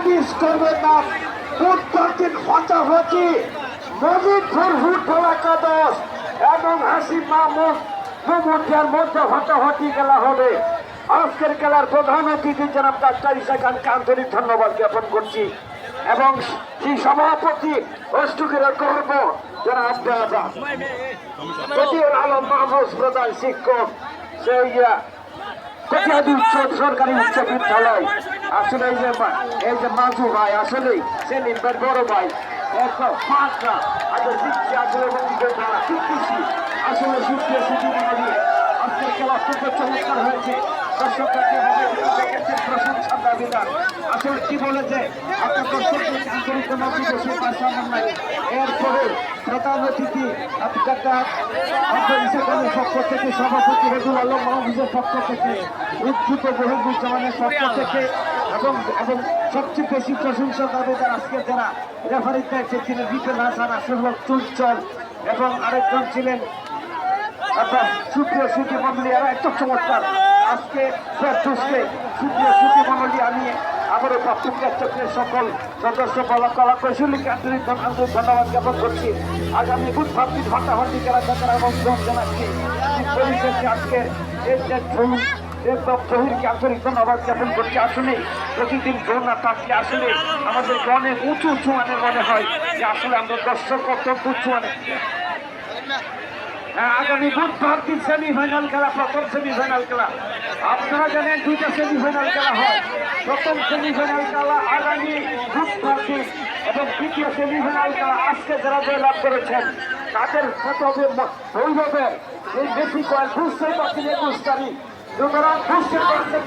Miss করবেন না। বুধবার হতাহতি মজিদপুর ফুটবল একাদশ এবং হাসিম মাহমুদ মোহাম্মদিয়ার মধ্যে হতাহতি খেলা হবে। আজকের খেলার প্রধান অতিথি জনাব ডাক্তার ইসা খানকে আন্তরিক ধন্যবাদ জ্ঞাপন করছি এবং সেই সভাপতি অষ্টুকের গর্ব জনাব কতিউল আলম মাহফুজ প্রধান শিক্ষক সরকারি উচ্চ বিদ্যালয়। আসলে এই যে মাজু ভাই আসলে সেলিম ভাই বড় ভাই আসলে সুপ্রিয় সুযোগ আজকের খেলা অত্যন্ত চমৎকার হয়েছে। দর্শকরা যেভাবে দেখেছেন প্রশংসার দাবিদার। আসলে কি বলেছে আপনার দর্শকদের আন্তরিক দিবসের পাশে আমার নাই। এরপরে প্রধান অতিথি আব্দুল পক্ষ থেকে সভাপতি রেজুল আলম মাহফুজের পক্ষ থেকে উদ্ধৃত বহির্ভূতমানের পক্ষ থেকে এবং সবচেয়ে বেশি প্রশংসা দাবিদার আজকে যারা রেফারির দায়িত্বে ছিলেন রিপেল হাসান, আশরাফুল চঞ্চল এবং আরেকজন ছিলেন সুপ্রিয় সুধী মন্ডলী। এরা এত চমৎকার আজকে সুপ্রিয় সুধী মন্ডলী আমি আবারও প্রাপ্তিকার চক্রের সকল সদস্য কলা কৌশলীকে আন্তরিক ধন্যবাদ জ্ঞাপন করছি। আগামী বুধবার দিন হাঁটাহাঁটি খেলা দেখার এবং জানাচ্ছি আজকে জহিরকে আন্তরিক ধন্যবাদ জ্ঞাপন করছি। আসলে প্রতিদিন জোর না থাকলে আসলে আমাদেরকে অনেক উঁচু মানের মনে হয় যে আসলে আমরা দর্শক কর্তব্য উঁচু মানে। আগামী বুধবার দিন সেমিফাইনাল খেলা, প্রথম সেমিফাইনাল খেলা। আপনারা জানেন দুইটা সেমিফাইনাল খেলা হয়। প্রথম সেমিফাইনাল খেলা আগামী বুধবার দিন এবং দ্বিতীয় সেমিফাইনাল খেলা আজকে যারা জয়লাভ করেছেন তাদের সাথে হবে বৈভবের এই বেশি কয়েক বুঝতেই পারছেন 21 তারিখ সুতরাং বুঝতে পারছেন।